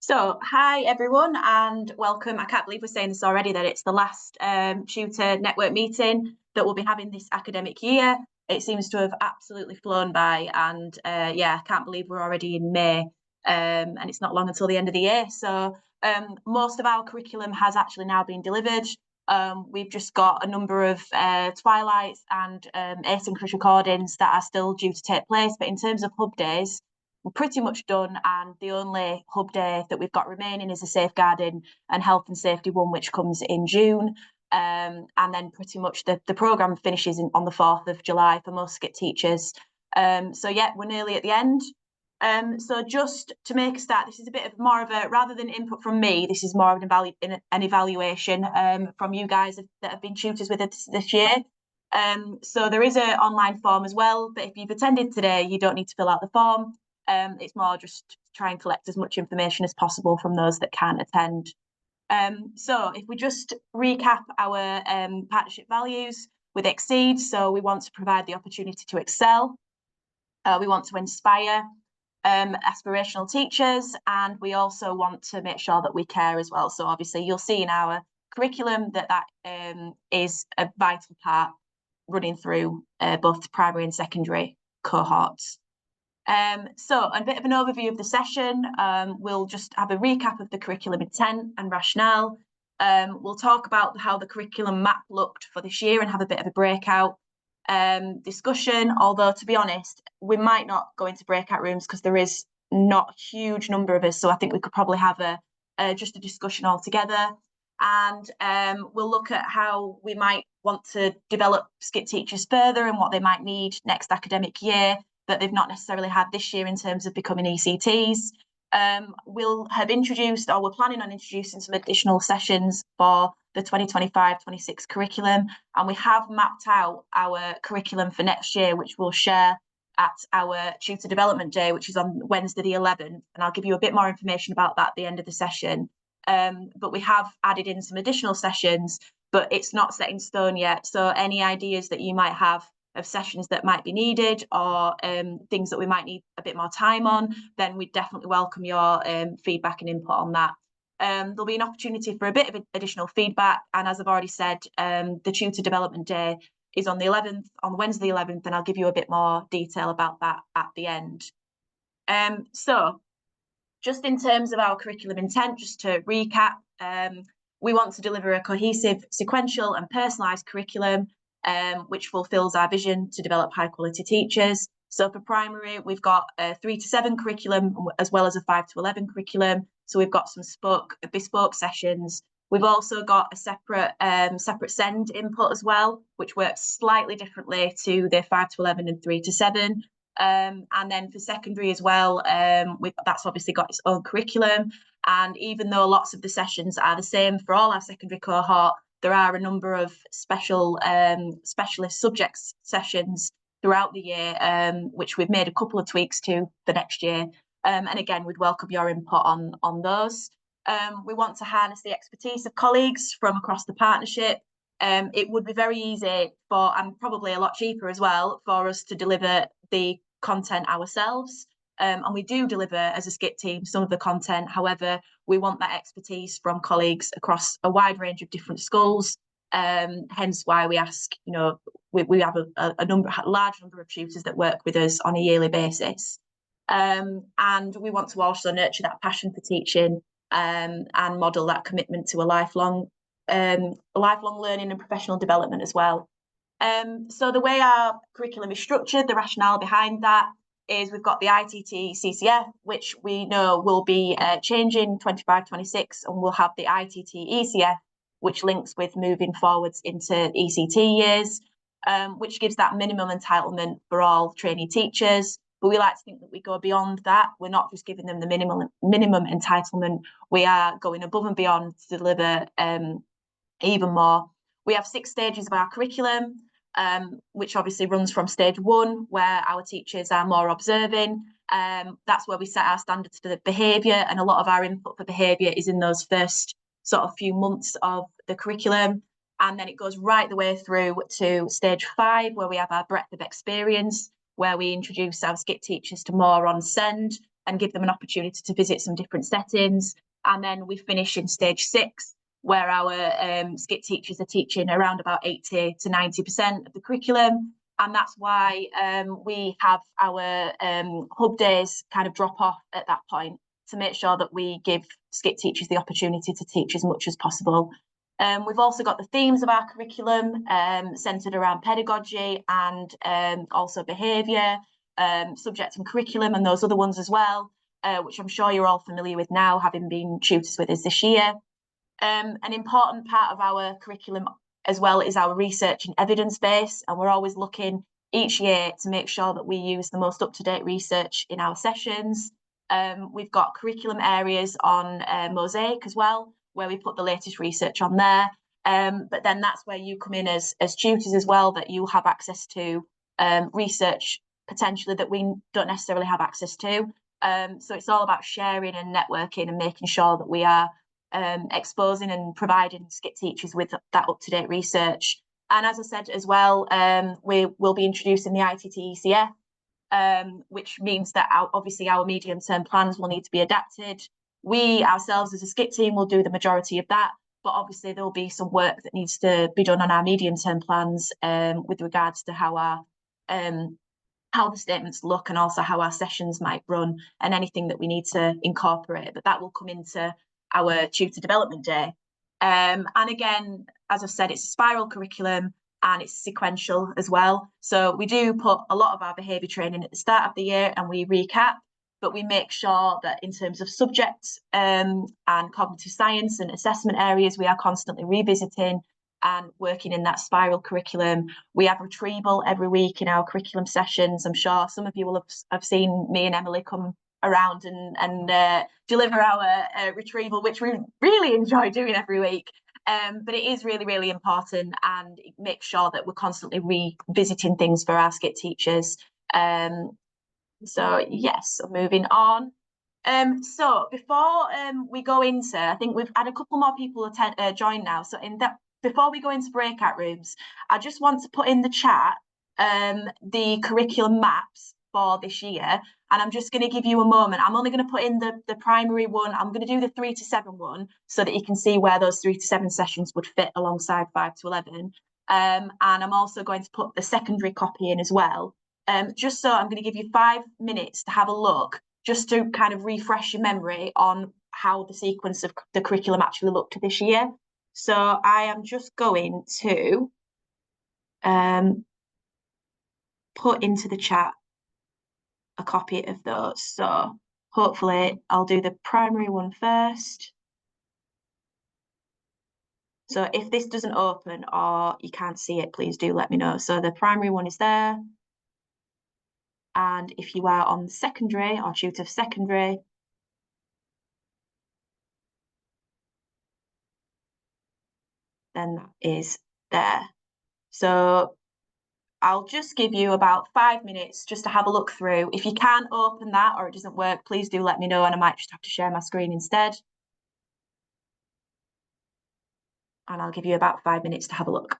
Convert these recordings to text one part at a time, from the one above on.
So, hi everyone, and welcome. I can't believe we're saying this already, that it's the last Tutor Network meeting that we'll be having this academic year. It seems to have absolutely flown by, and yeah, I can't believe we're already in May, and it's not long until the end of the year. So, most of our curriculum has actually now been delivered. We've just got a number of twilights and asynchronous recordings that are still due to take place, but in terms of hub days, we're pretty much done, and the only hub day that we've got remaining is a safeguarding and health and safety one, which comes in June. And then pretty much the programme finishes on the 4th of July for most SCIT teachers. So yeah, we're nearly at the end. So just to make a start, this is a bit of more of a, rather than input from me, this is more of an evaluation from you guys that have been tutors with us this year. So there is an online form as well, but if you've attended today, you don't need to fill out the form. It's more just to try and collect as much information as possible from those that can't attend. So if we just recap our partnership values with Exceed, so we want to provide the opportunity to excel. We want to inspire aspirational teachers, and we also want to make sure that we care as well. So obviously you'll see in our curriculum that is a vital part running through both primary and secondary cohorts. So a bit of an overview of the session. We'll just have a recap of the curriculum intent and rationale. We'll talk about how the curriculum map looked for this year and have a bit of a breakout discussion, although to be honest, we might not go into breakout rooms because there is not a huge number of us, so I think we could probably have just a discussion altogether. And we'll look at how we might want to develop SCIT teachers further and what they might need next academic year that they've not necessarily had this year in terms of becoming ECTs. We'll have introduced, or we're planning on introducing, some additional sessions for the 2025-26 curriculum, and we have mapped out our curriculum for next year, which we'll share at our Tutor Development Day, which is on Wednesday the 11th, and I'll give you a bit more information about that at the end of the session. But we have added in some additional sessions, but it's not set in stone yet, so any ideas that you might have of sessions that might be needed, or things that we might need a bit more time on, then we definitely welcome your feedback and input on that. There'll be an opportunity for a bit of additional feedback, and as I've already said, the Tutor Development Day is on the 11th, on Wednesday the 11th, and I'll give you a bit more detail about that at the end. So just in terms of our curriculum intent, just to recap, we want to deliver a cohesive, sequential and personalised curriculum which fulfills our vision to develop high quality teachers. So for primary, we've got a 3 to 7 curriculum as well as a 5 to 11 curriculum. So we've got some bespoke sessions. We've also got a separate SEND input as well, which works slightly differently to the 5 to 11 and 3 to 7. And then for secondary as well, that's obviously got its own curriculum. And even though lots of the sessions are the same for all our secondary cohort, there are a number of specialist subjects sessions throughout the year, which we've made a couple of tweaks to for next year. And again, we'd welcome your input on those. We want to harness the expertise of colleagues from across the partnership. It would be very easy for, and probably a lot cheaper as well, for us to deliver the content ourselves. And we do deliver as a SCIT team some of the content. However, we want that expertise from colleagues across a wide range of different schools. Hence why we ask, we have a large number of tutors that work with us on a yearly basis. And we want to also nurture that passion for teaching and model that commitment to a lifelong learning and professional development as well. So the way our curriculum is structured, the rationale behind that is we've got the ITT CCF, which we know will be changing 25-26, and we'll have the ITT ECF, which links with moving forwards into ECT years, which gives that minimum entitlement for all trainee teachers. But we like to think that we go beyond that. We're not just giving them the minimum entitlement. We are going above and beyond to deliver even more. We have 6 stages of our curriculum, which obviously runs from stage 1, where our teachers are more observing. That's where we set our standards for the behaviour, and a lot of our input for behaviour is in those first sort of few months of the curriculum. And then it goes right the way through to stage 5, where we have our breadth of experience, where we introduce our SCIT teachers to more on SEND, and give them an opportunity to visit some different settings. And then we finish in stage 6, where our skit teachers are teaching around about 80 to 90% of the curriculum. And that's why we have our hub days kind of drop off at that point, to make sure that we give skit teachers the opportunity to teach as much as possible. We've also got the themes of our curriculum centred around pedagogy and also behaviour, subject and curriculum, and those other ones as well, which I'm sure you're all familiar with now, having been tutors with us this year. An important part of our curriculum as well is our research and evidence base, and we're always looking each year to make sure that we use the most up-to-date research in our sessions. We've got curriculum areas on Mosaic as well, where we put the latest research on there. But then that's where you come in as tutors as well, that you have access to research potentially that we don't necessarily have access to. So it's all about sharing and networking and making sure that we are exposing and providing skit teachers with that up-to-date research. And as I said as well, we will be introducing the ITT ECF, which means that obviously our medium-term plans will need to be adapted. We ourselves as a skit team will do the majority of that, but obviously there will be some work that needs to be done on our medium-term plans with regards to how the statements look, and also how our sessions might run, and anything that we need to incorporate. But that will come into our tutor development day. And again, as I've said, it's a spiral curriculum and it's sequential as well. So we do put a lot of our behaviour training at the start of the year and we recap, but we make sure that in terms of subjects and cognitive science and assessment areas, we are constantly revisiting and working in that spiral curriculum. We have retrieval every week in our curriculum sessions. I'm sure some of you will have seen me and Emily come around and deliver our retrieval, which we really enjoy doing every week. But it is really, really important, and it makes sure that we're constantly revisiting things for our skit teachers. So yes, so moving on. So before we go into, I think we've had a couple more people join now. So before we go into breakout rooms, I just want to put in the chat the curriculum maps for this year, and I'm just going to give you a moment. I'm only going to put in the primary one. I'm going to do the 3 to 7 one so that you can see where those 3 to 7 sessions would fit alongside 5 to 11. And I'm also going to put the secondary copy in as well. Just so I'm going to give you 5 minutes to have a look, just to kind of refresh your memory on how the sequence of the curriculum actually looked this year. So I am just going to put into the chat a copy of those. So hopefully I'll do the primary one first. So if this doesn't open or you can't see it, please do let me know. So the primary one is there. And if you are on secondary or tutor secondary, then that is there. So I'll just give you about 5 minutes just to have a look through. If you can't open that or it doesn't work, please do let me know, and I might just have to share my screen instead. And I'll give you about 5 minutes to have a look.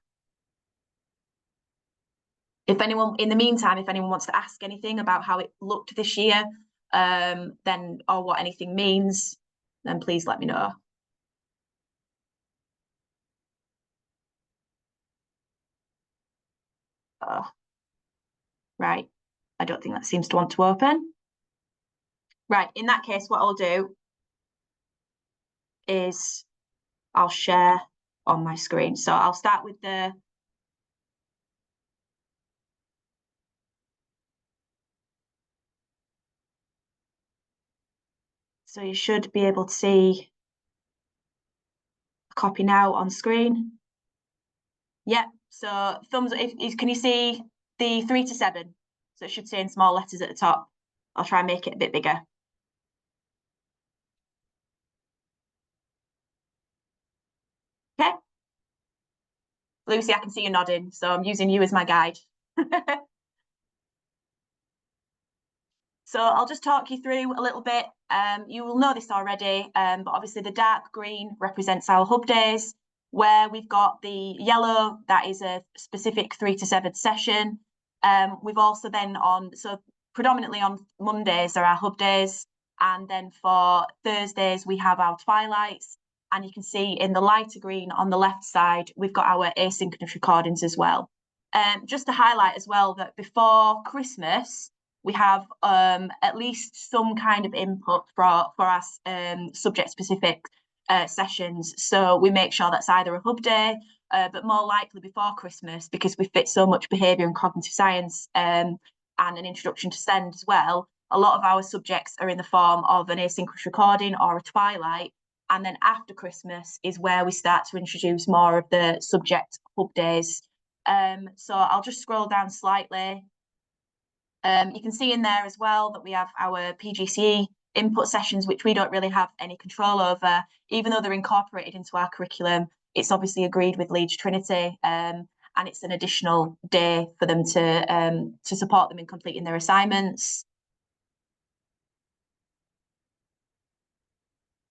If anyone, in the meantime, if anyone wants to ask anything about how it looked this year, then or what anything means, then please let me know. Right, I don't think that seems to want to open. Right, in that case, what I'll do is I'll share on my screen. So I'll start with the so you should be able to see a copy now on screen. Yeah, so thumbs up. Can you see the 3 to 7? So it should say in small letters at the top. I'll try and make it a bit bigger. Okay. Lucy, I can see you nodding, so I'm using you as my guide. So I'll just talk you through a little bit. You will know this already, but obviously the dark green represents our hub days, where we've got the yellow, that is a specific 3 to 7 session. We've also then so predominantly on Mondays are our hub days. And then for Thursdays, we have our twilights. And you can see in the lighter green on the left side, we've got our asynchronous recordings as well. Just to highlight as well that before Christmas, we have at least some kind of input for our subject-specific sessions. So we make sure that's either a hub day, but more likely before Christmas, because we fit so much behaviour and cognitive science and an introduction to SEND as well. A lot of our subjects are in the form of an asynchronous recording or a twilight. And then after Christmas is where we start to introduce more of the subject hub days. So I'll just scroll down slightly. You can see in there as well that we have our PGCE input sessions, which we don't really have any control over, even though they're incorporated into our curriculum. It's obviously agreed with Leeds Trinity, and it's an additional day for them to support them in completing their assignments.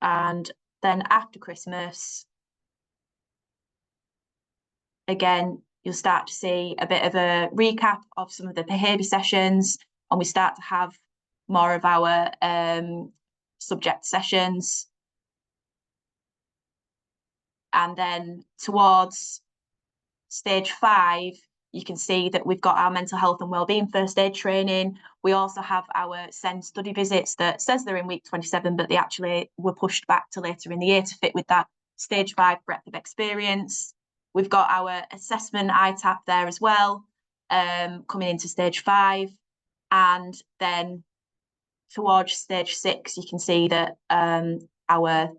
And then after Christmas, again, you'll start to see a bit of a recap of some of the behaviour sessions, and we start to have more of our subject sessions. And then towards stage 5, you can see that we've got our mental health and wellbeing first aid training. We also have our SEND study visits that says they're in week 27, but they actually were pushed back to later in the year to fit with that stage 5 breadth of experience. We've got our assessment ITAP there as well, coming into stage 5. And then towards stage 6, you can see that our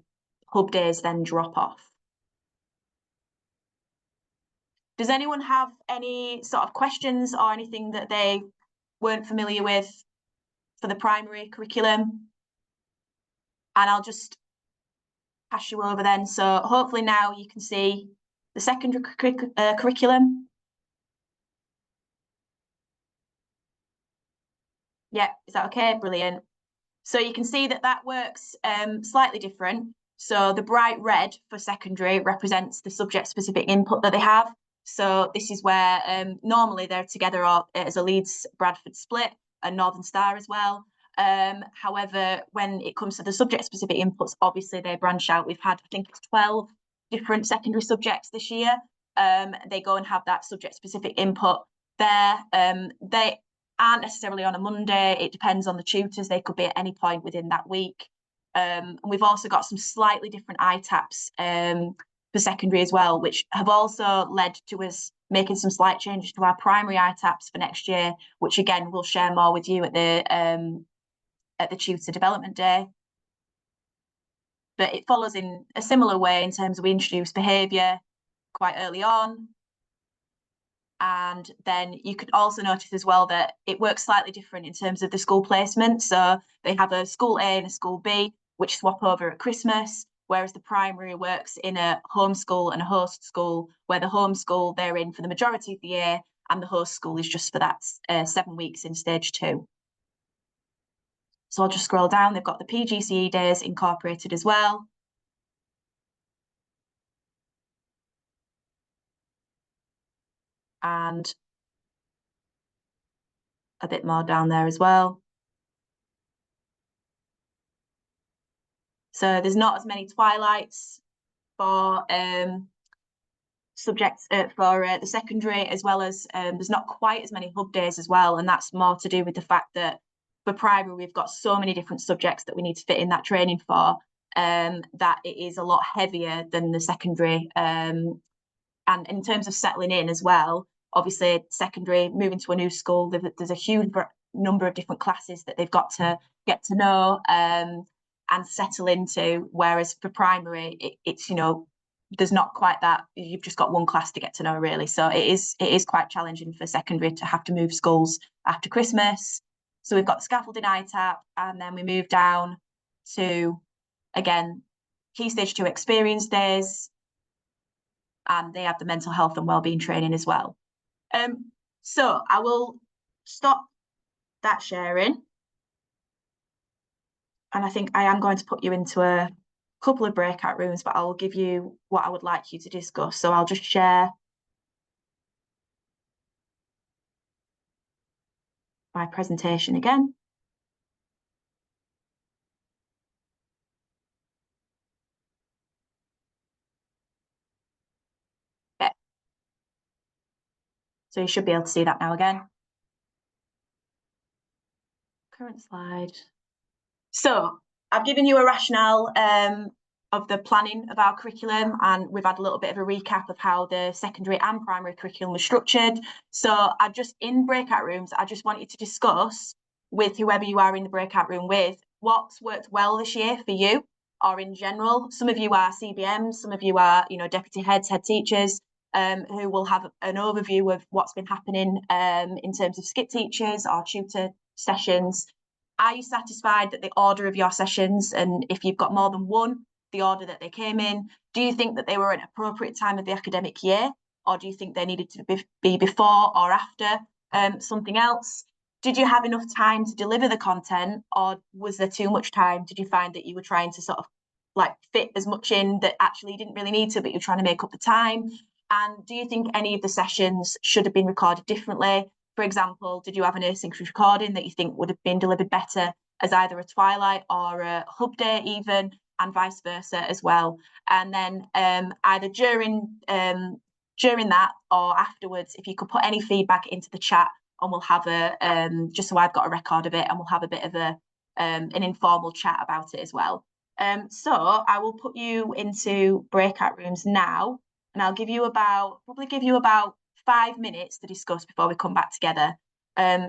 hub days then drop off. Does anyone have any sort of questions or anything that they weren't familiar with for the primary curriculum? And I'll just pass you over then. So hopefully now you can see the secondary curriculum. Yeah, is that okay? Brilliant. So you can see that that works slightly different. So the bright red for secondary represents the subject-specific input that they have. So this is where normally they're together as a Leeds Bradford split and Northern Star as well. However, when it comes to the subject-specific inputs, obviously they branch out. We've had, I think it's 12 different secondary subjects this year. They go and have that subject-specific input there. They aren't necessarily on a Monday. It depends on the tutors. They could be at any point within that week. And we've also got some slightly different ITAPs for secondary as well, which have also led to us making some slight changes to our primary ITAPs for next year, which again we'll share more with you at the tutor development day. But it follows in a similar way in terms of we introduce behaviour quite early on. And then you could also notice as well that it works slightly different in terms of the school placement. So they have a school A and a school B, which swap over at Christmas, whereas the primary works in a homeschool and a host school, where the homeschool they're in for the majority of the year and the host school is just for that 7 weeks in stage 2. So I'll just scroll down. They've got the PGCE days incorporated as well. And a bit more down there as well. So there's not as many twilights for subjects for the secondary, as well as there's not quite as many hub days as well. And that's more to do with the fact that for primary, we've got so many different subjects that we need to fit in that training for, that it is a lot heavier than the secondary. And in terms of settling in as well, obviously secondary, moving to a new school, there's a huge number of different classes that they've got to get to know and settle into, whereas for primary it's there's not quite that. You've just got one class to get to know, really. So it is quite challenging for secondary to have to move schools after Christmas. So we've got the scaffolding ITAP, and then we move down to, again, Key Stage 2 experience days, and they have the mental health and wellbeing training as well. So I will stop that sharing. And I think I am going to put you into a couple of breakout rooms, but I'll give you what I would like you to discuss. So I'll just share my presentation again. So you should be able to see that now again. Current slide. So I've given you a rationale of the planning of our curriculum, and we've had a little bit of a recap of how the secondary and primary curriculum was structured. So I just, in breakout rooms, I just want you to discuss with whoever you are in the breakout room with what's worked well this year for you or in general. Some of you are CBMs, some of you are, deputy heads, head teachers, who will have an overview of what's been happening in terms of skip teachers or tutor sessions. Are you satisfied that the order of your sessions, and if you've got more than one, the order that they came in? Do you think that they were at an appropriate time of the academic year, or do you think they needed to be before or after something else? Did you have enough time to deliver the content, or was there too much time? Did you find that you were trying to sort of like fit as much in that actually you didn't really need to, but you're trying to make up the time? And do you think any of the sessions should have been recorded differently? For example, did you have an asynchronous recording that you think would have been delivered better as either a twilight or a hub day even, and vice versa as well? And then either during that or afterwards, if you could put any feedback into the chat, and we'll have a just so I've got a record of it, and we'll have a bit of a an informal chat about it as well. So I will put you into breakout rooms now, and I'll probably give you about 5 minutes to discuss before we come back together.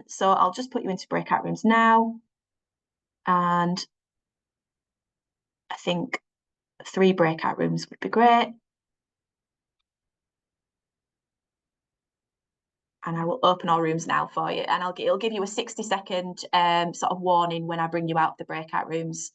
So I'll just put you into breakout rooms now, and I think 3 breakout rooms would be great. And I will open all rooms now for you, and it'll give you a 60-second sort of warning when I bring you out of the breakout rooms.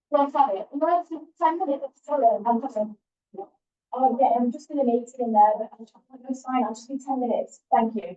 Well, sorry, no, it's 10 minutes, sorry, I'm coming. Oh, yeah, I'm just in a meeting in there, but it's fine, I'll just be 10 minutes, thank you.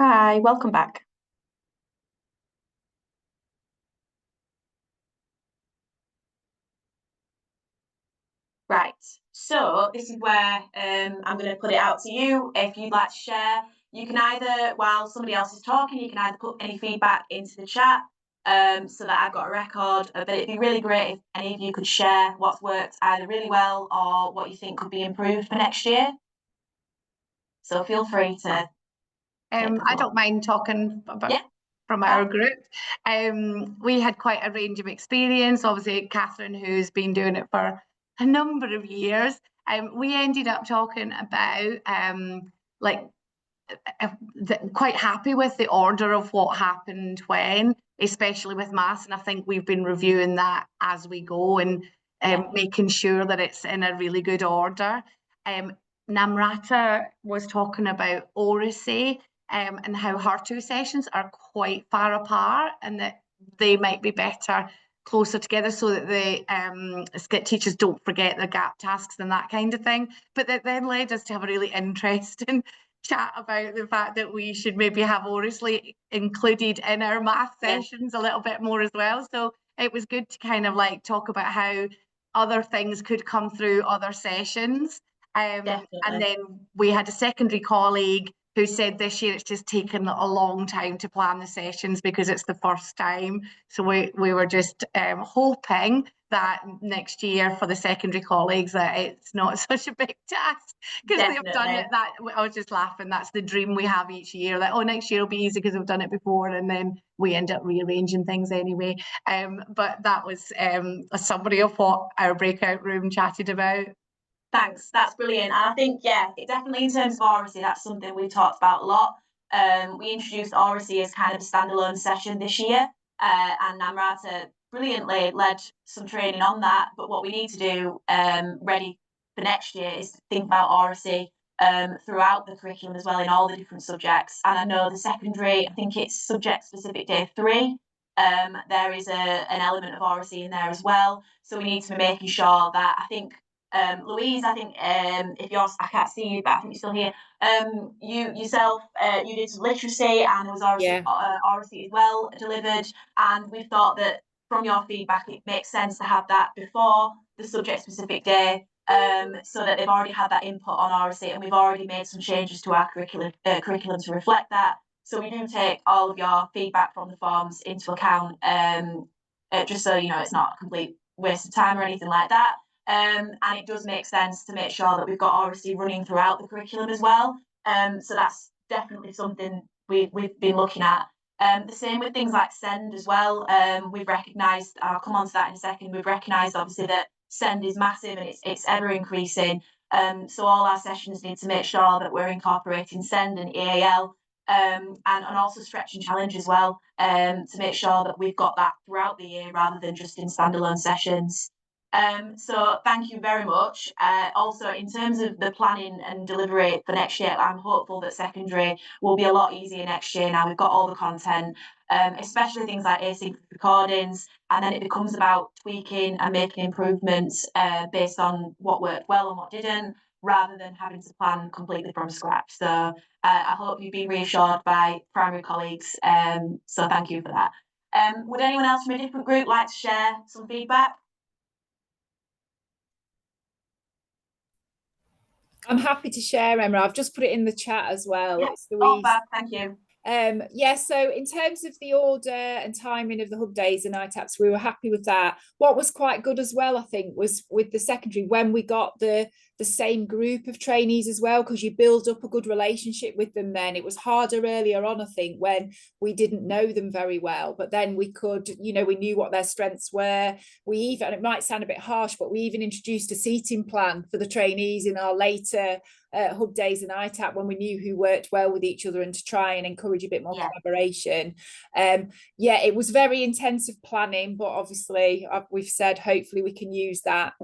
Hi, welcome back. Right, so this is where I'm going to put it out to you. If you'd like to share, you can either, while somebody else is talking, you can either put any feedback into the chat so that I've got a record. But it'd be really great if any of you could share what's worked either really well or what you think could be improved for next year. So feel free to. I don't mind talking about from our group. We had quite a range of experience. Obviously, Catherine, who's been doing it for a number of years. We ended up talking about quite happy with the order of what happened when, especially with maths. And I think we've been reviewing that as we go and making sure that it's in a really good order. Namrata was talking about oracy and how her two sessions are quite far apart and that they might be better closer together so that the teachers don't forget their gap tasks and that kind of thing. But that then led us to have a really interesting chat about the fact that we should maybe have oracy included in our math sessions a little bit more as well. So it was good to kind of like talk about how other things could come through other sessions. And then we had a secondary colleague who said this year it's just taken a long time to plan the sessions because it's the first time. So we were just hoping that next year for the secondary colleagues that it's not such a big task because they've done it. That I was just laughing. That's the dream we have each year, that next year will be easy because we've done it before, and then we end up rearranging things anyway. But that was a summary of what our breakout room chatted about. Thanks, that's brilliant. And I think, it definitely in terms of oracy, that's something we talked about a lot. We introduced oracy as kind of a standalone session this year, and Namrata brilliantly led some training on that. But what we need to do ready for next year is to think about oracy throughout the curriculum as well in all the different subjects. And I know the secondary, I think it's subject specific day 3. There is an element of oracy in there as well. So we need to be making sure that, I think, Louise, I think if you're, I can't see you, but I think you're still here. You yourself, you did literacy, and there was oracy as well delivered. And we thought that from your feedback, it makes sense to have that before the subject-specific day, so that they've already had that input on oracy, and we've already made some changes to our curriculum to reflect that. So we do take all of your feedback from the forms into account, just so you know it's not a complete waste of time or anything like that. And it does make sense to make sure that we've got oracy running throughout the curriculum as well. So that's definitely something we've been looking at. The same with things like SEND as well. We've recognised, I'll come on to that in a second, we've recognised obviously that SEND is massive and it's ever increasing. So all our sessions need to make sure that we're incorporating SEND and EAL and also stretch and challenge as well, to make sure that we've got that throughout the year rather than just in standalone sessions. So thank you very much. Also, in terms of the planning and delivery for next year, I'm hopeful that secondary will be a lot easier next year. Now we've got all the content, especially things like async recordings, and then it becomes about tweaking and making improvements based on what worked well and what didn't, rather than having to plan completely from scratch. So I hope you've been reassured by primary colleagues. So thank you for that. Would anyone else from a different group like to share some feedback? I'm happy to share, Emma. I've just put it in the chat as well. Yeah. It's Louise. Oh, Fab, thank you. Yeah, so in terms of the order and timing of the hub days and ITAPs, we were happy with that. What was quite good as well, I think, was with the secondary, when we got the same group of trainees as well, because you build up a good relationship with them then. It was harder earlier on, I think, when we didn't know them very well, but then we could, you know, we knew what their strengths were. We even, it might sound a bit harsh, but we even introduced a seating plan for the trainees in our later hub days and ITAP, when we knew who worked well with each other, and to try and encourage a bit more collaboration. Yeah, it was very intensive planning, but obviously we've said hopefully we can use that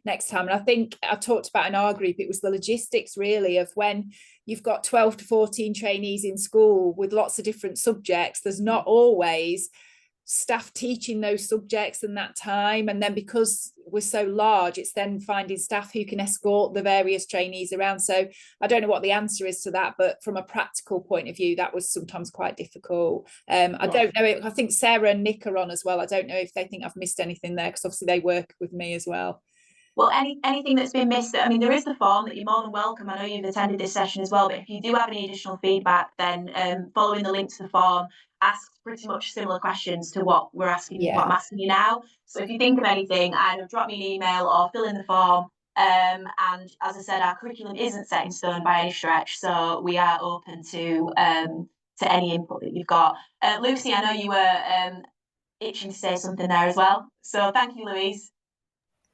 next time. And I think I talked about in our group, it was the logistics really of when you've got 12 to 14 trainees in school with lots of different subjects, there's not always staff teaching those subjects in that time, and then because we're so large, it's then finding staff who can escort the various trainees around. So I don't know what the answer is to that, but from a practical point of view, that was sometimes quite difficult. I don't know, I think Sarah and Nick are on as well. I don't know if they think I've missed anything there, because obviously they work with me as well. Well, anything that's been missed, I mean, there is the form that you're more than welcome. I know you've attended this session as well, but if you do have any additional feedback, then following the link to the form asks pretty much similar questions to what we're asking, what I'm asking you now. So if you think of anything, either drop me an email or fill in the form. And as I said, our curriculum isn't set in stone by any stretch, so we are open to any input that you've got. Lucy, I know you were itching to say something there as well. So thank you, Louise.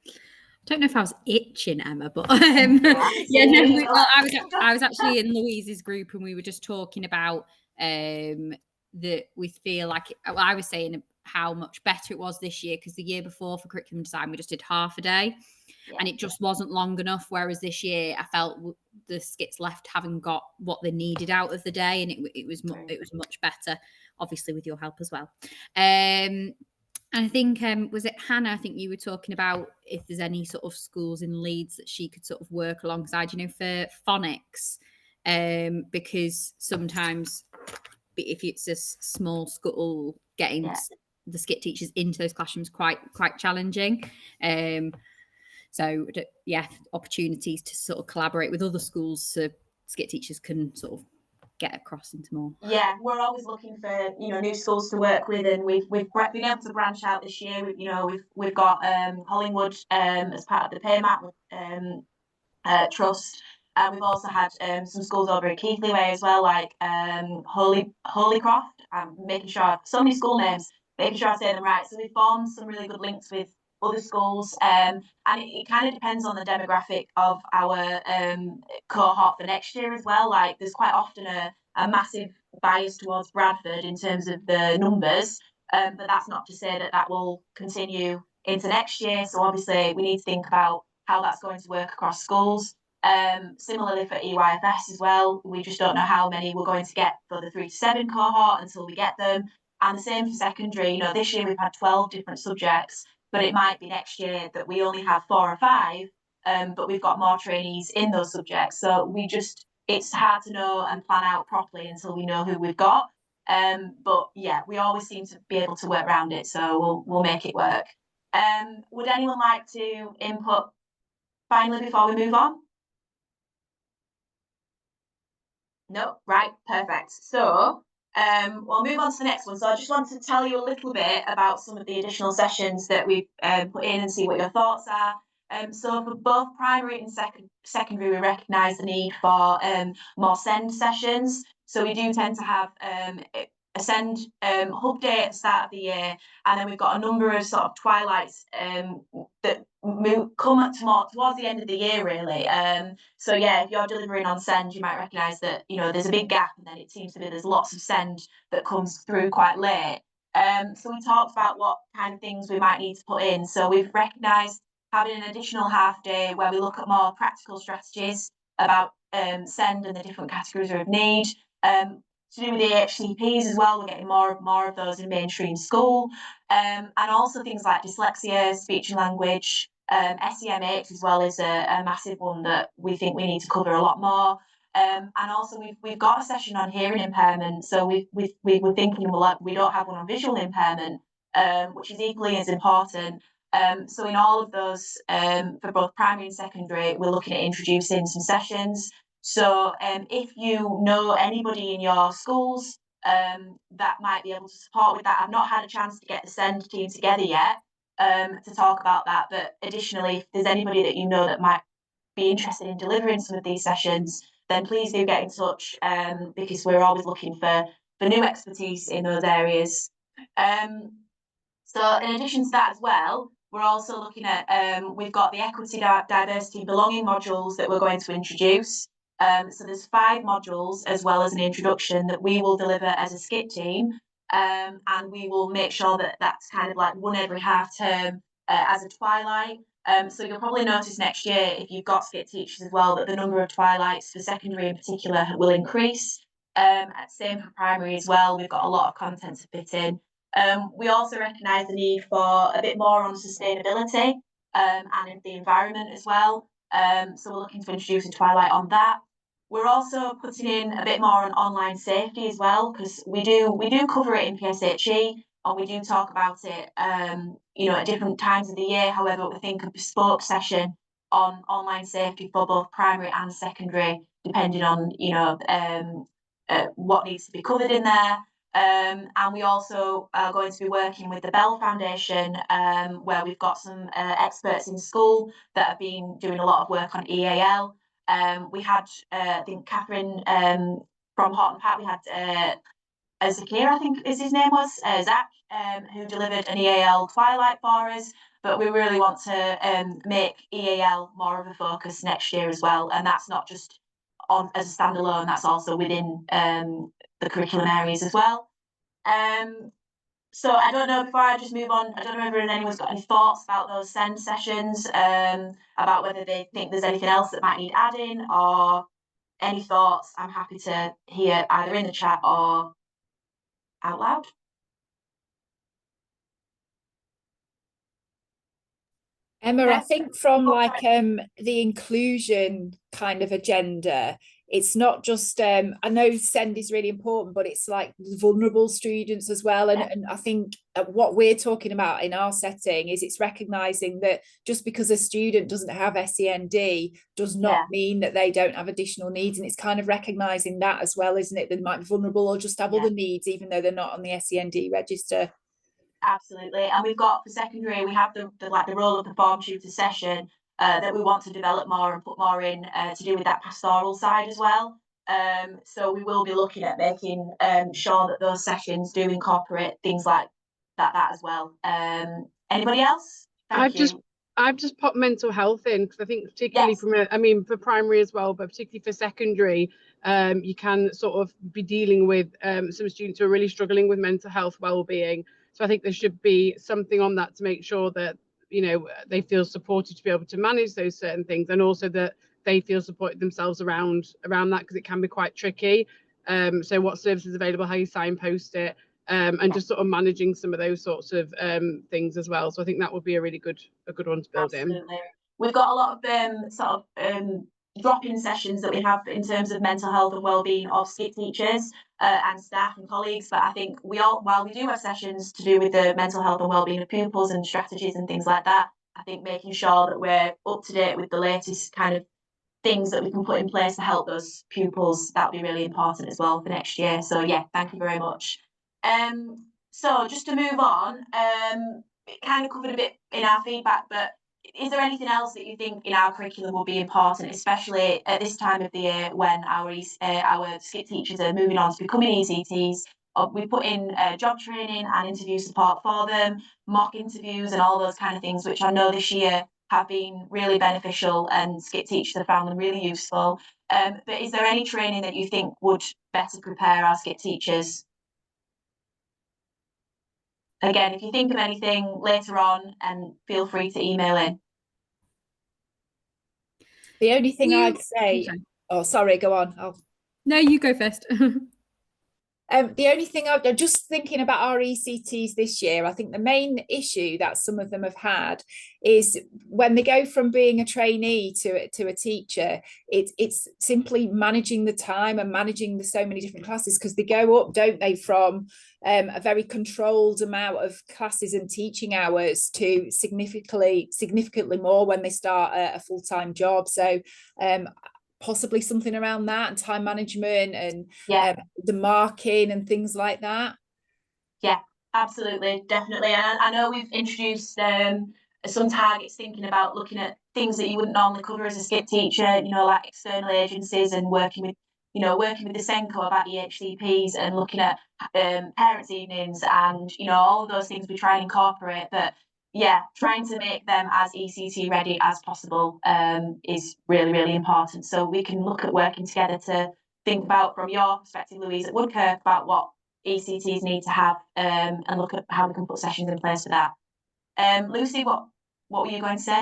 I don't know if I was itching, Emma, but yeah, no, well, I was actually in Louise's group, and we were just talking about that we feel like I was saying how much better it was this year, because the year before for curriculum design we just did half a day, and it just wasn't long enough. Whereas this year I felt the skits left haven't got what they needed out of the day, and it was much better, obviously with your help as well. I think, was it Hannah? I think you were talking about if there's any sort of schools in Leeds that she could sort of work alongside, you know, for phonics, because sometimes if it's a small school, getting the skit teachers into those classrooms quite challenging. So yeah, opportunities to sort of collaborate with other schools so skit teachers can sort of get across into more. Yeah, we're always looking for, you know, new schools to work with, and we've been able to branch out this year. We've got Hollingwood as part of the PayMat trust. We've also had some schools over at Keighley Way as well, like Holycroft. I'm making sure I've so many school names, making sure I say them right. So we've formed some really good links with other schools, and it kind of depends on the demographic of our cohort for next year as well. Like there's quite often a massive bias towards Bradford in terms of the numbers, but that's not to say that will continue into next year. So obviously we need to think about how that's going to work across schools. Similarly for EYFS as well, we just don't know how many we're going to get for the 3 to 7 cohort until we get them. And the same for secondary. You know, this year we've had 12 different subjects, but it might be next year that we only have 4 or 5, but we've got more trainees in those subjects. So it's hard to know and plan out properly until we know who we've got. But yeah, we always seem to be able to work around it, so we'll make it work. Would anyone like to input finally before we move on? No, right, perfect. So we'll move on to the next one. So I just want to tell you a little bit about some of the additional sessions that we've put in and see what your thoughts are. So for both primary and secondary, we recognise the need for more SEND sessions. So we do tend to have SEND hub day at the start of the year, and then we've got a number of sort of twilights that come towards the end of the year, really. So yeah, if you're delivering on SEND, you might recognise that, you know, there's a big gap, and then it seems to be there's lots of SEND that comes through quite late. So we talked about what kind of things we might need to put in. So we've recognised having an additional half day where we look at more practical strategies about SEND and the different categories of need. To do with the HCPs as well, we're getting more of those in mainstream school, and also things like dyslexia, speech and language, SEMH as well is a massive one that we think we need to cover a lot more. And also we've got a session on hearing impairment, so we were thinking, well, we don't have one on visual impairment, which is equally as important. So in all of those, for both primary and secondary, we're looking at introducing some sessions. So if you know anybody in your schools that might be able to support with that, I've not had a chance to get the SEND team together yet to talk about that. But additionally, if there's anybody that you know that might be interested in delivering some of these sessions, then please do get in touch, because we're always looking for new expertise in those areas. So in addition to that as well, we're also looking at, we've got the equity, diversity, belonging modules that we're going to introduce. So there's 5 modules as well as an introduction that we will deliver as a skit team, and we will make sure that that's kind of like one every half term as a twilight. So you'll probably notice next year, if you've got skit teachers as well, that the number of twilights for secondary in particular will increase. Same for primary as well. We've got a lot of content to fit in. We also recognise the need for a bit more on sustainability and in the environment as well. So we're looking to introduce a twilight on that. We're also putting in a bit more on online safety as well, because we do cover it in PSHE, and we do talk about it, you know, at different times of the year. However, we think a bespoke session on online safety for both primary and secondary, depending on, you know, what needs to be covered in there. And we also are going to be working with the Bell Foundation, where we've got some experts in school that have been doing a lot of work on EAL. We had, I think, Catherine from Horton Park, we had Zakir, I think is his name was, Zach, who delivered an EAL twilight for us. But we really want to make EAL more of a focus next year as well. And that's not just on as a standalone, that's also within the curriculum areas as well. So I don't know, before I just move on, I don't know if anyone's got any thoughts about those SEND sessions, about whether they think there's anything else that might need adding, or any thoughts. I'm happy to hear either in the chat or out loud. Emma, I think from like the inclusion kind of agenda, it's not just I know SEND is really important, but it's like vulnerable students as well. And I think what we're talking about in our setting is it's recognizing that just because a student doesn't have SEND does not mean that they don't have additional needs. And it's kind of recognizing that as well, isn't it? They might be vulnerable or just have other needs, even though they're not on the SEND register. Absolutely. And we've got for secondary, we have the role of the form tutor session that we want to develop more and put more in to do with that pastoral side as well. So we will be looking at making sure that those sessions do incorporate things like that as well. Anybody else? I've just popped mental health in, because I think particularly for primary as well, but particularly for secondary, you can sort of be dealing with some students who are really struggling with mental health well-being. So I think there should be something on that to make sure that, you know, they feel supported to be able to manage those certain things, and also that they feel supported themselves around that, because it can be quite tricky. So what services are available, how you signpost it, and just sort of managing some of those sorts of things as well. So I think that would be a really good one to build in. We've got a lot of drop-in sessions that we have in terms of mental health and wellbeing of skit teachers and staff and colleagues. But I think while we do have sessions to do with the mental health and wellbeing of pupils and strategies and things like that, I think making sure that we're up to date with the latest kind of things that we can put in place to help those pupils, that would be really important as well for next year. So yeah, thank you very much. So just to move on, it kind of covered a bit in our feedback, but is there anything else that you think in our curriculum will be important, especially at this time of the year when our skit teachers are moving on to becoming ECTs, we put in job training and interview support for them, mock interviews and all those kind of things, which I know this year have been really beneficial, and skit teachers have found them really useful. But is there any training that you think would better prepare our skit teachers? Again, if you think of anything later on, and feel free to email in. The only thing I'd say, oh, sorry, go on. No, you go first. The only thing I'm just thinking about our ECTs this year, I think the main issue that some of them have had is when they go from being a trainee to a teacher, it's simply managing the time and managing so many different classes, because they go up, don't they, from a very controlled amount of classes and teaching hours to significantly more when they start a full-time job. So possibly something around that, and time management, and the marking and things like that. Yeah, absolutely, definitely. And I know we've introduced some targets, thinking about looking at things that you wouldn't normally cover as a skit teacher, you know, like external agencies, and working with the Senko about EHCPs, and looking at parents' evenings, and all of those things we try and incorporate. But yeah, trying to make them as ECT ready as possible is really, really important. So we can look at working together to think about, from your perspective, Louise, at Woodkirk, about what ECTs need to have, and look at how we can put sessions in place for that. Lucy, what were you going to say?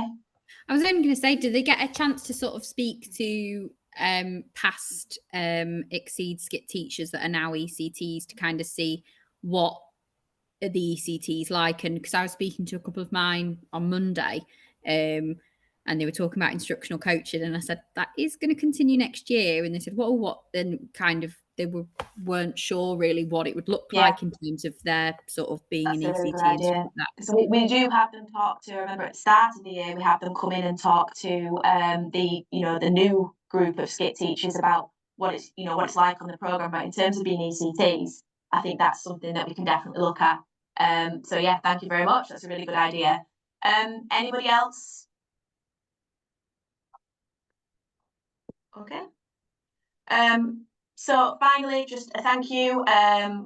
I was only going to say, do they get a chance to sort of speak to past Exceed skit teachers that are now ECTs, to kind of see what are the ECTs like? And because I was speaking to a couple of mine on Monday, and they were talking about instructional coaching, and I said that is going to continue next year, and they said, well, what? And kind of they weren't sure really what it would look like in terms of their sort of being an ECT and stuff like that. So we do have them talk to, I remember at the start of the year, we have them come in and talk to the new group of skit teachers about what it's like on the programme. But in terms of being ECTs, I think that's something that we can definitely look at. So yeah, thank you very much. That's a really good idea. Anybody else? Okay. So finally, just a thank you.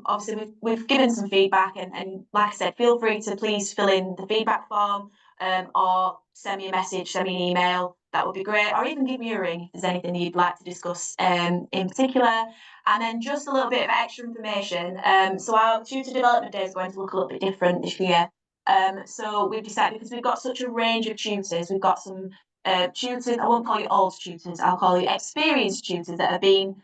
Obviously we've given some feedback, and like I said, feel free to please fill in the feedback form, or send me a message, send me an email. That would be great, or even give me a ring if there's anything you'd like to discuss in particular. And then just a little bit of extra information. So our tutor development day is going to look a little bit different this year. So we've decided, because we've got such a range of tutors, we've got some tutors, I won't call you old tutors, I'll call you experienced tutors that have been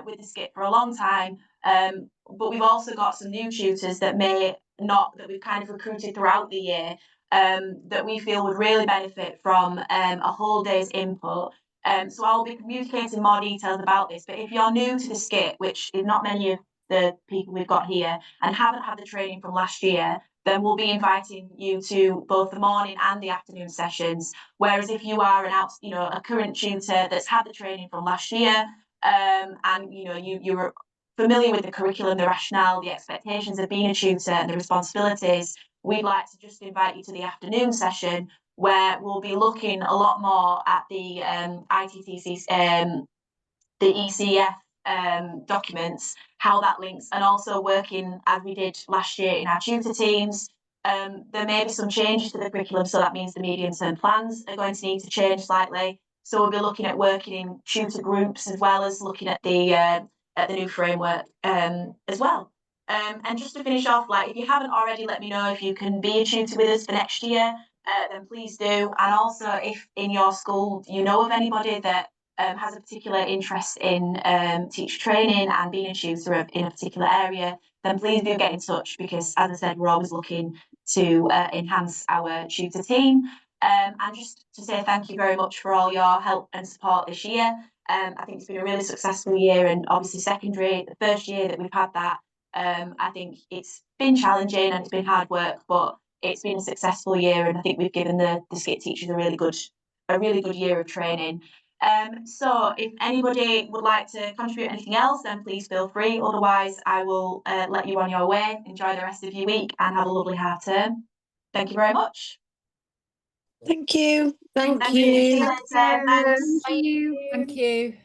with the skit for a long time. But we've also got some new tutors that we've kind of recruited throughout the year, that we feel would really benefit from a whole day's input. So I'll be communicating more details about this. But if you're new to the skit, which is not many of the people we've got here, and haven't had the training from last year, then we'll be inviting you to both the morning and the afternoon sessions. Whereas if you are a current tutor that's had the training from last year, and you're familiar with the curriculum, the rationale, the expectations of being a tutor, and the responsibilities, we'd like to just invite you to the afternoon session, where we'll be looking a lot more at the ITTC, the ECF documents, how that links, and also working as we did last year in our tutor teams. There may be some changes to the curriculum, so that means the medium-term plans are going to need to change slightly. So we'll be looking at working in tutor groups, as well as looking at the new framework as well. And just to finish off, if you haven't already, let me know if you can be a tutor with us for next year, then please do. And also, if in your school you know of anybody that has a particular interest in teacher training and being a tutor in a particular area, then please do get in touch, because as I said, we're always looking to enhance our tutor team. And just to say thank you very much for all your help and support this year. I think it's been a really successful year, and obviously secondary, the first year that we've had that, I think it's been challenging and it's been hard work, but it's been a successful year, and I think we've given the skit teachers a really good year of training. So if anybody would like to contribute anything else, then please feel free. Otherwise, I will let you on your way. Enjoy the rest of your week and have a lovely half term. Thank you very much. Thank you. Thank you. See you later. Thanks. Thank you. Thank you.